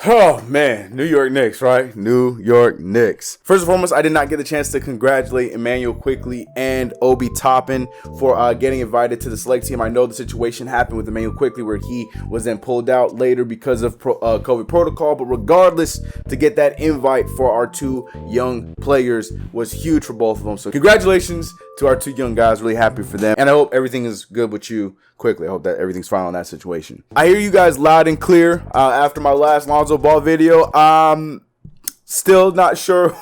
Oh man, New York Knicks, right? New York Knicks. First and foremost, I did not get the chance to congratulate Immanuel Quickley and Obi Toppin for getting invited to the select team. I know the situation happened with Immanuel Quickley where he was then pulled out later because of COVID protocol, but regardless, to get that invite for our two young players was huge for both of them. So congratulations to our two young guys, really happy for them. And I hope everything is good with you Quickly. I hope that everything's fine on that situation. I hear you guys loud and clear after my last Lonzo Ball video. Still not sure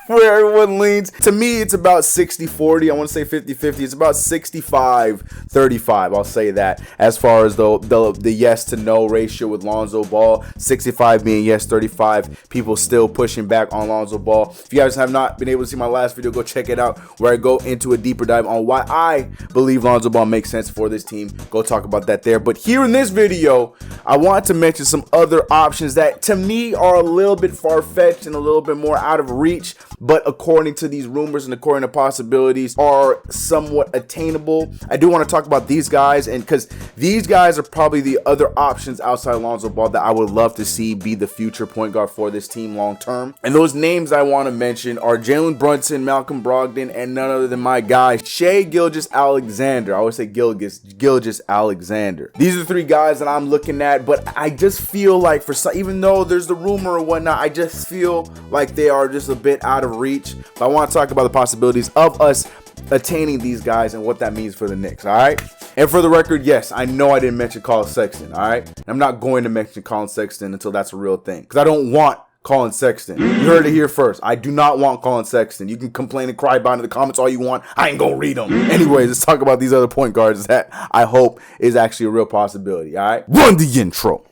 where everyone leans. To me, it's about 60-40. I want to say 50-50. It's about 65-35. I'll say that. As far as the yes to no ratio with Lonzo Ball, 65 being yes, 35 people still pushing back on Lonzo Ball. If you guys have not been able to see my last video, go check it out where I go into a deeper dive on why I believe Lonzo Ball makes sense for this team. Go talk about that there. But here in this video, I want to mention some other options that to me are a little bit far-fetched and a little bit more out of reach, but according to these rumors and according to possibilities are somewhat attainable. I do want to talk about these guys, and because these guys are probably the other options outside Lonzo Ball that I would love to see be the future point guard for this team long term. And those names I want to mention are Jalen Brunson, Malcolm Brogdon, and none other than my guy, Shai Gilgeous-Alexander. I always say Gilgeous-Alexander. These are the three guys that I'm looking at, but I just feel like for some, even though there's the rumor or whatnot, I just feel like they are just a bit out of reach. But I want to talk about the possibilities of us attaining these guys and what that means for the Knicks, all right? And for the record, yes, I know I didn't mention Colin Sexton, all right? I'm not going to mention Colin Sexton until that's a real thing, because I don't want Colin Sexton. You heard it here first. I do not want Colin Sexton. You can complain and cry about it in the comments all you want. I ain't gonna read them. Anyways, let's talk about these other point guards that I hope is actually a real possibility, all right? Run the intro.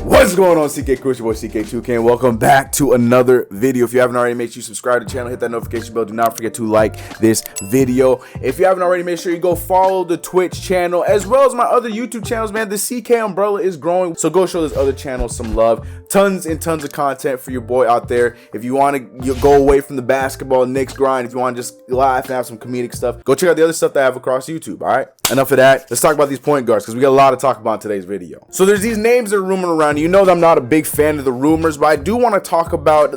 What's going on, CK Crew? It's your boy CK2K, and welcome back to another video. If you haven't already, make sure you subscribe to the channel, hit that notification bell. Do not forget to like this video. If you haven't already, make sure you go follow the Twitch channel as well as my other YouTube channels, man. The CK umbrella is growing, so go show this other channel some love. Tons and tons of content for your boy out there. If you want to go away from the basketball Knicks grind, if you want to just laugh and have some comedic stuff, go check out the other stuff that I have across YouTube, all right? Enough of that. Let's talk about these point guards because we got a lot to talk about in today's video. So there's these names that are rumored around. You know that I'm not a big fan of the rumors, but I do want to talk about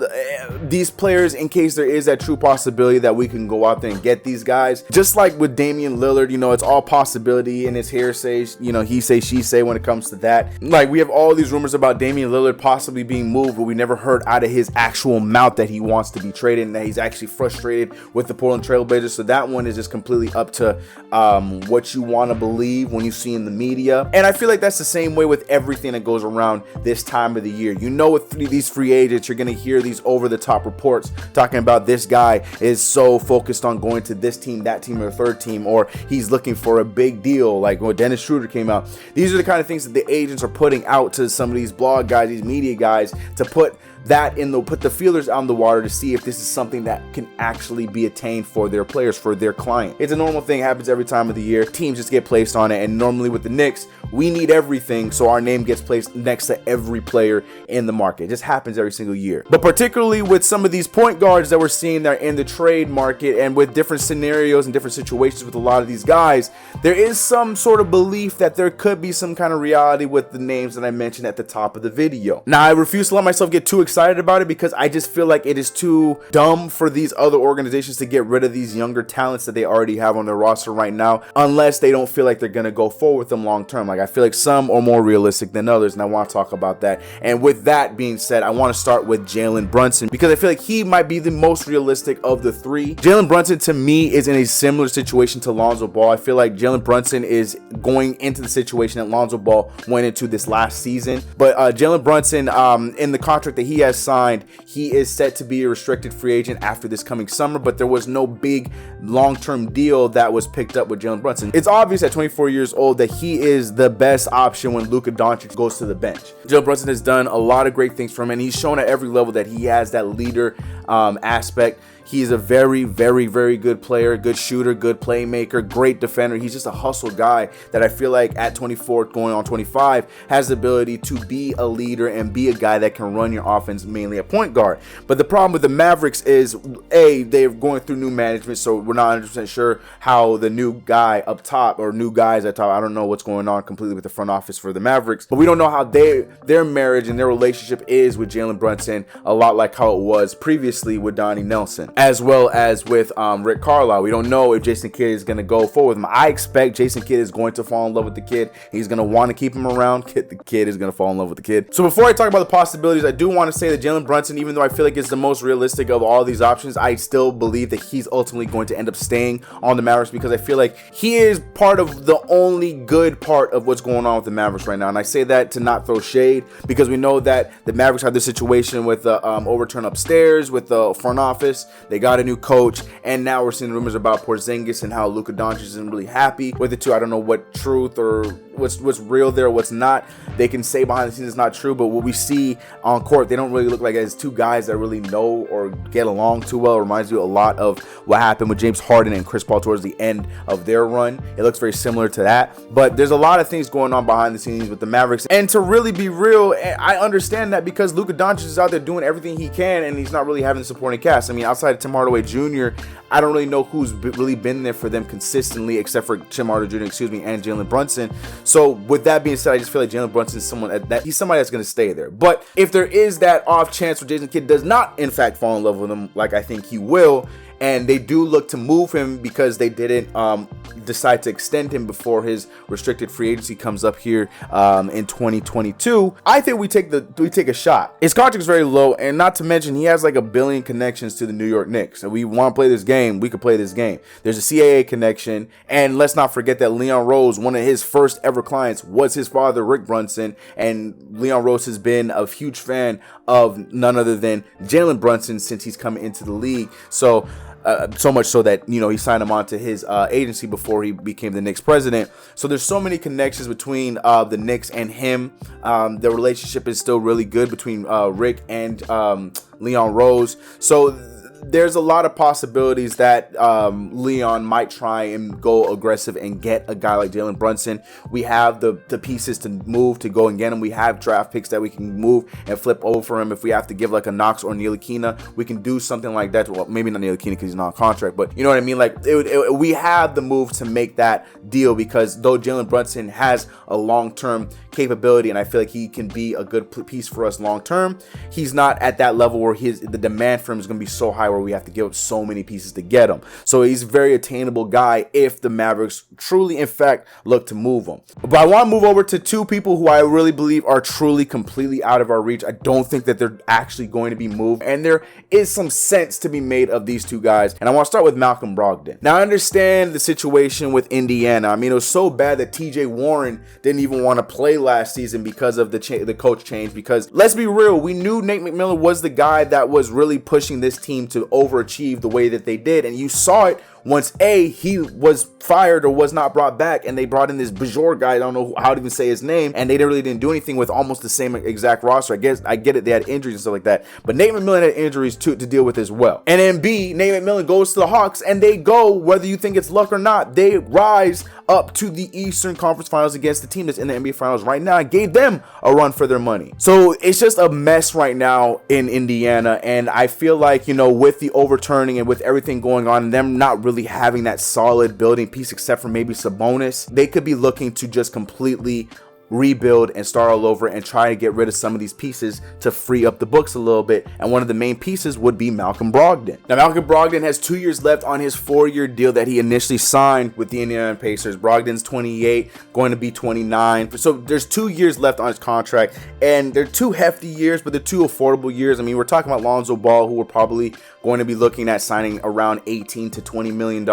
these players in case there is that true possibility that we can go out there and get these guys. Just like with Damian Lillard, you know, it's all possibility and it's hearsay, you know, he say, she say when it comes to that. Like, we have all these rumors about Damian Lillard possibly being moved, but we never heard out of his actual mouth that he wants to be traded and that he's actually frustrated with the Portland Trailblazers. So that one is just completely up to what you want to believe when you see in the media. And I feel like that's the same way with everything that goes around this time of the year. You know, with these free agents, you're going to hear these over-the-top reports talking about this guy is so focused on going to this team, that team, or third team, or he's looking for a big deal, like when Dennis Schroeder came out. These are the kind of things that the agents are putting out to some of these blog guys, these media guys, to put the feelers out in the water to see if this is something that can actually be attained for their players, for their client. It's a normal thing, happens every time of the year. Teams just get placed on it, and normally with the Knicks, we need everything, so our name gets placed next to every player in the market. It just happens every single year. But particularly with some of these point guards that we're seeing there in the trade market, and with different scenarios and different situations with a lot of these guys, there is some sort of belief that there could be some kind of reality with the names that I mentioned at the top of the video. Now, I refuse to let myself get too excited about it because I just feel like it is too dumb for these other organizations to get rid of these younger talents that they already have on their roster right now, unless they don't feel like they're going to go forward with them long term. Like, I feel like some are more realistic than others, and I want to talk about that. And with that being said, I want to start with Jalen Brunson because I feel like he might be the most realistic of the three. Jalen Brunson, to me, is in a similar situation to Lonzo Ball. I feel like Jalen Brunson is going into the situation that Lonzo Ball went into this last season. But Jalen Brunson, in the contract that he has signed, he is set to be a restricted free agent after this coming summer, but there was no big long-term deal that was picked up with Jalen Brunson. It's obvious at 24 years old that he is the best option when Luka Doncic goes to the bench. Jalen Brunson has done a lot of great things for him, and he's shown at every level that he has that leader aspect. He's a very, very, very good player, good shooter, good playmaker, great defender. He's just a hustle guy that I feel like at 24, going on 25, has the ability to be a leader and be a guy that can run your offense mainly at point guard. But the problem with the Mavericks is, A, they're going through new management, so we're not 100% sure how the new guy up top, or new guys at top, I don't know what's going on completely with the front office for the Mavericks, but we don't know how their marriage and their relationship is with Jalen Brunson, a lot like how it was previously with Donnie Nelson, as well as with Rick Carlisle. We don't know if Jason Kidd is going to go forward with him. I expect Jason Kidd is going to fall in love with the kid. He's going to want to keep him around. The kid is going to fall in love with the kid. So before I talk about the possibilities, I do want to say that Jalen Brunson, even though I feel like it's the most realistic of all these options, I still believe that he's ultimately going to end up staying on the Mavericks, because I feel like he is part of the only good part of what's going on with the Mavericks right now. And I say that to not throw shade, because we know that the Mavericks had this situation with the overturn upstairs with the front office. They got a new coach, and now we're seeing rumors about Porzingis and how Luka Doncic isn't really happy with the two. I don't know what truth or what's real there, what's not. They can say behind the scenes it's not true, but what we see on court, they don't really look like as two guys that really know or get along too well. It reminds you a lot of what happened with James Harden and Chris Paul towards the end of their run. It looks very similar to that, but there's a lot of things going on behind the scenes with the Mavericks. And to really be real, I understand that, because Luka Doncic is out there doing everything he can, and he's not really having the supporting cast. I mean, outside of Tim Hardaway Jr., I don't really know who's really been there for them consistently, except for Tim Hardaway Jr., and Jalen Brunson. So with that being said, I just feel like Jalen Brunson is someone that he's somebody that's going to stay there. But if there is that off chance where Jason Kidd does not, in fact, fall in love with him, like I think he will, and they do look to move him because they didn't decide to extend him before his restricted free agency comes up here in 2022, I think we take a shot. His contract is very low, and not to mention he has like 1 billion connections to the New York Knicks. And we want to play this game, we could play this game. There's a CAA connection, and let's not forget that Leon Rose, one of his first ever clients, was his father, Rick Brunson, and Leon Rose has been a huge fan of none other than Jalen Brunson since he's come into the league. So much so that, you know, he signed him on to his agency before he became the Knicks president. So there's so many connections between the Knicks and him. The relationship is still really good between Rick and Leon Rose. So there's a lot of possibilities that Leon might try and go aggressive and get a guy like Jalen Brunson. We have the pieces to move to go and get him. We have draft picks that we can move and flip over for him. If we have to give like a Knox or Ntilikina, we can do something like that. Well, maybe not Ntilikina because he's not on contract, but you know what I mean? Like we have the move to make that deal, because though Jalen Brunson has a long-term capability and I feel like he can be a good piece for us long-term, he's not at that level where the demand for him is going to be so high where we have to give up so many pieces to get him. So he's a very attainable guy if the Mavericks truly, in fact, look to move him. But I want to move over to two people who I really believe are truly completely out of our reach. I don't think that they're actually going to be moved, and there is some sense to be made of these two guys. And I want to start with Malcolm Brogdon. Now, I understand the situation with Indiana. I mean, it was so bad that TJ Warren didn't even want to play last season because of the coach change. Because let's be real, we knew Nate McMillan was the guy that was really pushing this team to overachieve the way that they did, and you saw it once he was fired or was not brought back, and they brought in this Bajor guy, I don't know how to even say his name, and they really didn't do anything with almost the same exact roster. I get it, they had injuries and stuff like that, but Nate McMillan had injuries to deal with as well. And then B, Nate McMillan goes to the Hawks, and they go, whether you think it's luck or not, they rise up to the Eastern Conference Finals against the team that's in the NBA Finals right now and gave them a run for their money. So it's just a mess right now in Indiana, and I feel like, you know, with the overturning and with everything going on and them not really having that solid building piece except for maybe Sabonis, they could be looking to just completely rebuild and start all over and try to get rid of some of these pieces to free up the books a little bit. And one of the main pieces would be Malcolm Brogdon. Now, Malcolm Brogdon has 2 years left on his 4-year deal that he initially signed with the Indiana Pacers. Brogdon's 28, going to be 29. So there's 2 years left on his contract, and they're 2 hefty years, but they're 2 affordable years. I mean, we're talking about Lonzo Ball, who we're probably going to be looking at signing around $18 to $20 million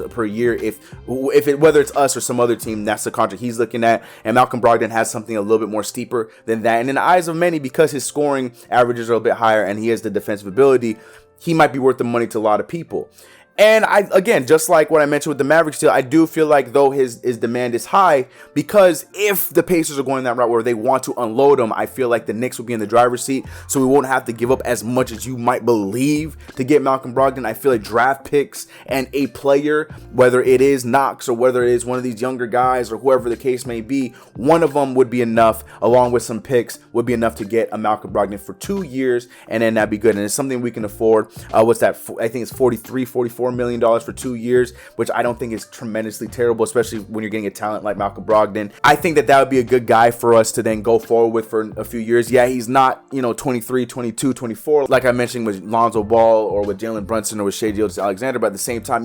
per year. Whether it's us or some other team, that's the contract he's looking at. And Malcolm Brogdon has something a little bit more steeper than that. And in the eyes of many, because his scoring averages are a bit higher and he has the defensive ability, he might be worth the money to a lot of people. And again, just like what I mentioned with the Mavericks deal, I do feel like though his demand is high, because if the Pacers are going that route where they want to unload him, I feel like the Knicks will be in the driver's seat, so we won't have to give up as much as you might believe to get Malcolm Brogdon. I feel like draft picks and a player, whether it is Knox or whether it is one of these younger guys or whoever the case may be, one of them would be enough, along with some picks, would be enough to get a Malcolm Brogdon for 2 years, and then that'd be good. And it's something we can afford. What's that? I think it's $44 million for 2 years, which I don't think is tremendously terrible, especially when you're getting a talent like Malcolm Brogdon. I think that would be a good guy for us to then go forward with for a few years. Yeah, he's not, 23, 22, 24, like I mentioned with Lonzo Ball or with Jalen Brunson or with Shai Gilgeous-Alexander, but at the same time,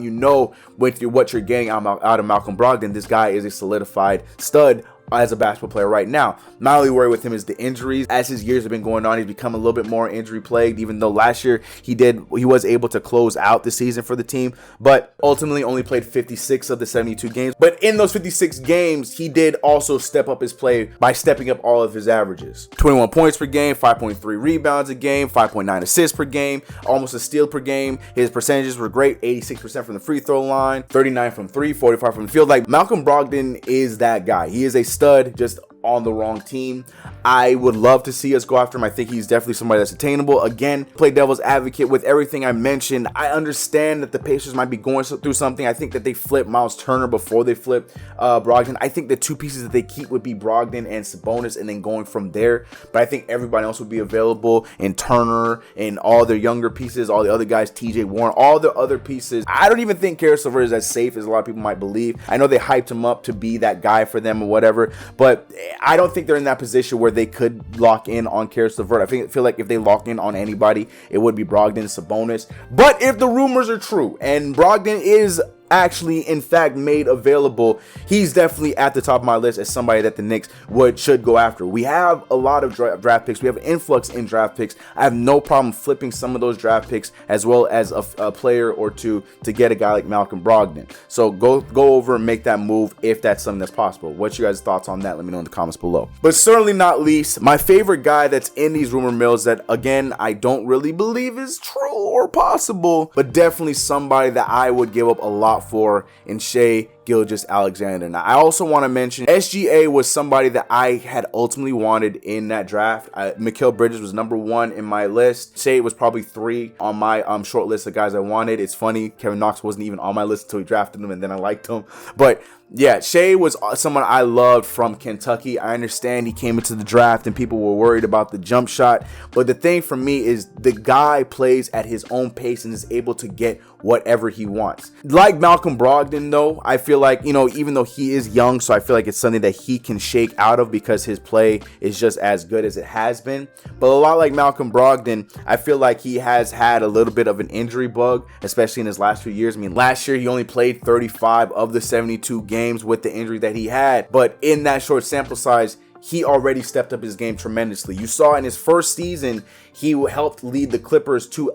with what you're getting out of Malcolm Brogdon, this guy is a solidified stud as a basketball player right now. My only worry with him is the injuries. As his years have been going on, he's become a little bit more injury plagued, even though last year he was able to close out the season for the team, but ultimately only played 56 of the 72 games. But in those 56 games, he did also step up his play by stepping up all of his averages. 21 points per game, 5.3 rebounds a game, 5.9 assists per game, almost a steal per game. His percentages were great, 86% from the free throw line, 39 from 3, 45 from the field. Like, Malcolm Brogdon is that guy. He is a stud, just on the wrong team. I would love to see us go after him. I think he's definitely somebody that's attainable. Again, play devil's advocate with everything I mentioned. I understand that the Pacers might be going through something. I think that they flipped Miles Turner before they flipped Brogdon. I think the two pieces that they keep would be Brogdon and Sabonis, and then going from there. But I think everybody else would be available, and Turner and all their younger pieces, all the other guys, TJ Warren, all the other pieces. I don't even think Caris LeVert is as safe as a lot of people might believe. I know they hyped him up to be that guy for them or whatever, but I don't think they're in that position where they could lock in on Caris LeVert. I feel like if they lock in on anybody, it would be Brogdon, Sabonis. But if the rumors are true and Brogdon is actually in fact made available, he's definitely at the top of my list as somebody that the Knicks should go after. We have a lot of draft picks. We have an influx in draft picks. I have no problem flipping some of those draft picks as well as a player or two to get a guy like Malcolm Brogdon. So go over and make that move if that's something that's possible. What's your guys' thoughts on that? Let me know in the comments below. But certainly not least, my favorite guy that's in these rumor mills that, again, I don't really believe is true or possible, but definitely somebody that I would give up a lot for, in Shai Gilgeous-Alexander. Now, I also want to mention SGA was somebody that I had ultimately wanted in that draft. Mikal Bridges was number 1 in my list. Shai was probably 3 on my short list of guys I wanted. It's funny, Kevin Knox wasn't even on my list until we drafted him, and then I liked him. But yeah, Shai was someone I loved from Kentucky. I understand he came into the draft and people were worried about the jump shot, but the thing for me is the guy plays at his own pace and is able to get whatever he wants. Like Malcolm Brogdon, though, I feel like, even though he is young, so I feel like it's something that he can shake out of because his play is just as good as it has been. But a lot like Malcolm Brogdon, I feel like he has had a little bit of an injury bug, especially in his last few years. I mean, last year he only played 35 of the 72 games with the injury that he had, but in that short sample size, he already stepped up his game tremendously. You saw in his first season, he helped lead the Clippers to a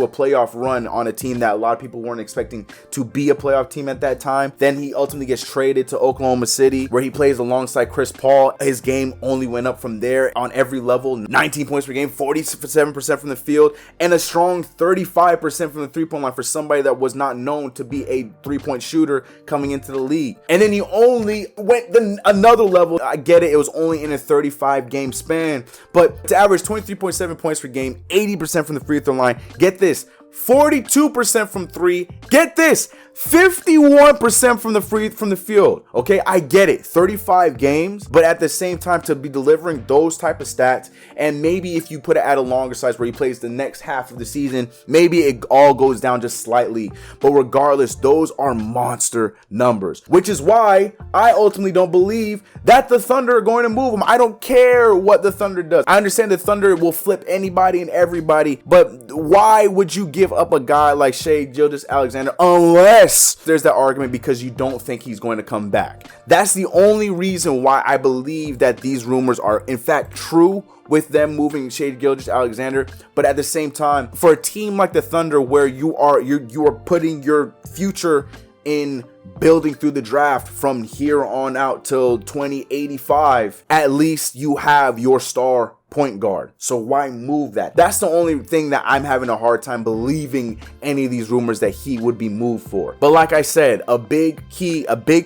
playoff run on a team that a lot of people weren't expecting to be a playoff team at that time. Then he ultimately gets traded to Oklahoma City, where he plays alongside Chris Paul. His game only went up from there on every level. 19 points per game, 47% from the field, and a strong 35% from the three-point line for somebody that was not known to be a three-point shooter coming into the league. And then he only went another level. I get it, it was only in a 35-game span, but to average 23.7 points per game, 80% from the free throw line. Get this, 42% from 3. Get this, 51% from the field. Okay, I get it, 35 games, but at the same time, to be delivering those type of stats, and maybe if you put it at a longer size where he plays the next half of the season, maybe it all goes down just slightly. But regardless, those are monster numbers, which is why I ultimately don't believe that the Thunder are going to move him. I don't care what the Thunder does. I understand the Thunder will flip anybody and everybody, but why would you give up a guy like Shai Gilgeous-Alexander unless there's that argument because you don't think he's going to come back? That's the only reason why I believe that these rumors are in fact true with them moving Shai Gilgeous-Alexander. But at the same time, for a team like the Thunder, where you are putting your future in building through the draft from here on out till 2085, at least you have your star point guard. So why move that? That's the only thing that I'm having a hard time believing any of these rumors that he would be moved for. But like I said, a big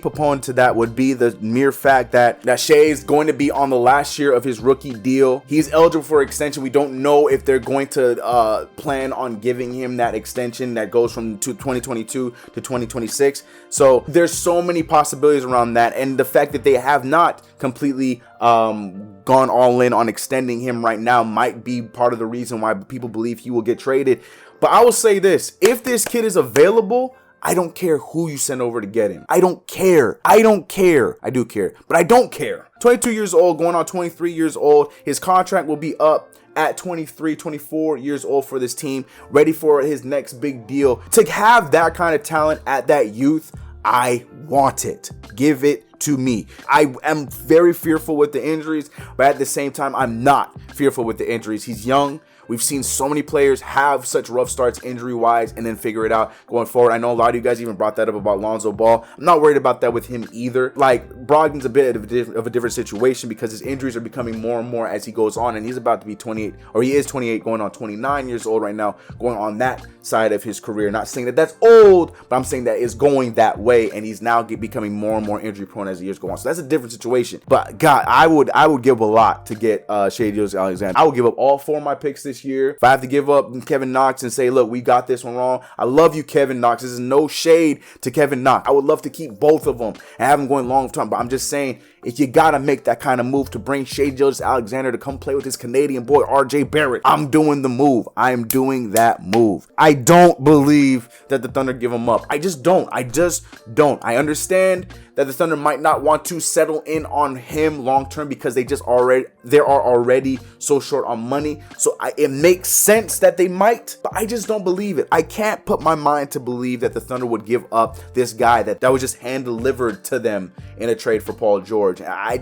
proponent to that would be the mere fact that Shai is going to be on the last year of his rookie deal. He's eligible for extension. We don't know if they're going to plan on giving him that extension that goes from 2022 to 2026. So there's so many possibilities around that, and the fact that they have not completely gone all in on extending him right now might be part of the reason why people believe he will get traded. But I will say this: if this kid is available, I don't care who you send over to get him. I don't care. I don't care. I do care, but I don't care. 22 years old, going on 23 years old. His contract will be up at 23, 24 years old for this team, ready for his next big deal. To have that kind of talent at that youth, I want it. Give it to me. I am very fearful with the injuries, but at the same time, I'm not fearful with the injuries. He's young. We've seen so many players have such rough starts injury-wise and then figure it out going forward. I know a lot of you guys even brought that up about Lonzo Ball. I'm not worried about that with him either. Like, Brogdon's a bit of a different situation because his injuries are becoming more and more as he goes on, and he's about to be 28, or he is 28, going on 29 years old right now, going on that side of his career. Not saying that that's old, but I'm saying that it's going that way, and he's now becoming more and more injury-prone as the years go on. So that's a different situation. But God, I would give a lot to get Shai Gilgeous-Alexander. I would give up all 4 of my picks this year. If I have to give up Kevin Knox and say, look, we got this one wrong, I love you, Kevin Knox. This is no shade to Kevin Knox. I would love to keep both of them and have them going long term, but I'm just saying, if you gotta make that kind of move to bring Shai Gilgeous-Alexander to come play with his Canadian boy RJ Barrett, I'm doing the move. I am doing that move. I don't believe that the Thunder give him up. I just don't. I understand that the Thunder might not want to settle in on him long term because they are already so short on money. So it makes sense that they might, but I just don't believe it. I can't put my mind to believe that the Thunder would give up this guy that was just hand delivered to them in a trade for Paul George. I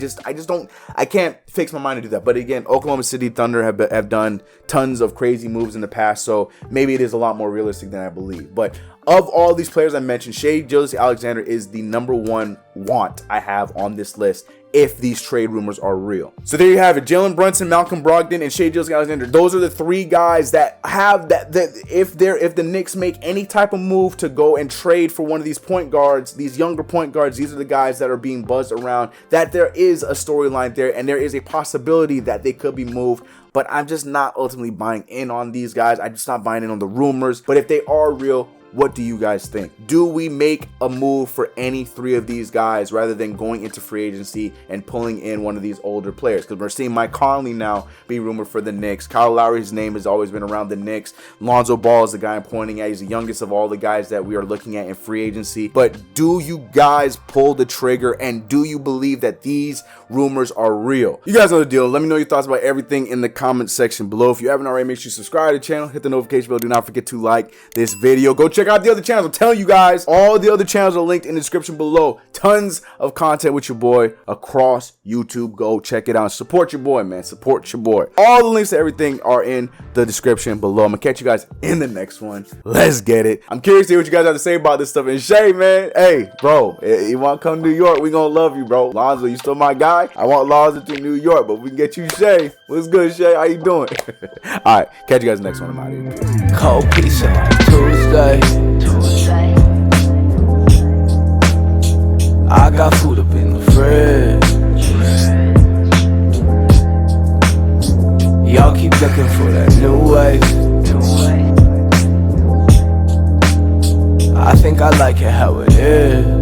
can't fix my mind to do that. But again, Oklahoma City Thunder have done tons of crazy moves in the past, so maybe it is a lot more realistic than I believe. But of all these players I mentioned, Shai Gilgeous-Alexander is the #1 want I have on this list if these trade rumors are real. So there you have it. Jalen Brunson, Malcolm Brogdon, and Shai Gilgeous-Alexander. Those are the 3 guys that have that if the Knicks make any type of move to go and trade for one of these point guards, these younger point guards, these are the guys that are being buzzed around, that there is a storyline there and there is a possibility that they could be moved. But I'm just not ultimately buying in on these guys. I'm just not buying in on the rumors. But if they are real, what do you guys think? Do we make a move for any 3 of these guys rather than going into free agency and pulling in one of these older players? Because we're seeing Mike Conley now be rumored for the Knicks. Kyle Lowry's name has always been around the Knicks. Lonzo Ball is the guy I'm pointing at. He's the youngest of all the guys that we are looking at in free agency. But do you guys pull the trigger, and do you believe that these rumors are real? You guys know the deal. Let me know your thoughts about everything in the comment section below. If you haven't already, make sure you subscribe to the channel, hit the notification bell. Do not forget to like this video. Go check out the other channels. I'm telling you guys, all the other channels are linked in the description below. Tons of content with your boy across YouTube. Go check it out. Support your boy, man. Support your boy. All the links to everything are in the description below. I'm gonna catch you guys in the next one. Let's get it. I'm curious to hear what you guys have to say about this stuff. And Shai, man, hey, bro, you want to come to New York? We gonna love you, bro. Lonzo, you still my guy. I want Lonzo to New York, but we can get you Shai. What's good, Shai? How you doing? All right, catch you guys next one. I'm out of here. Cold pizza Tuesday. I got food up in the fridge. Y'all keep looking for that new way. I think I like it how it is.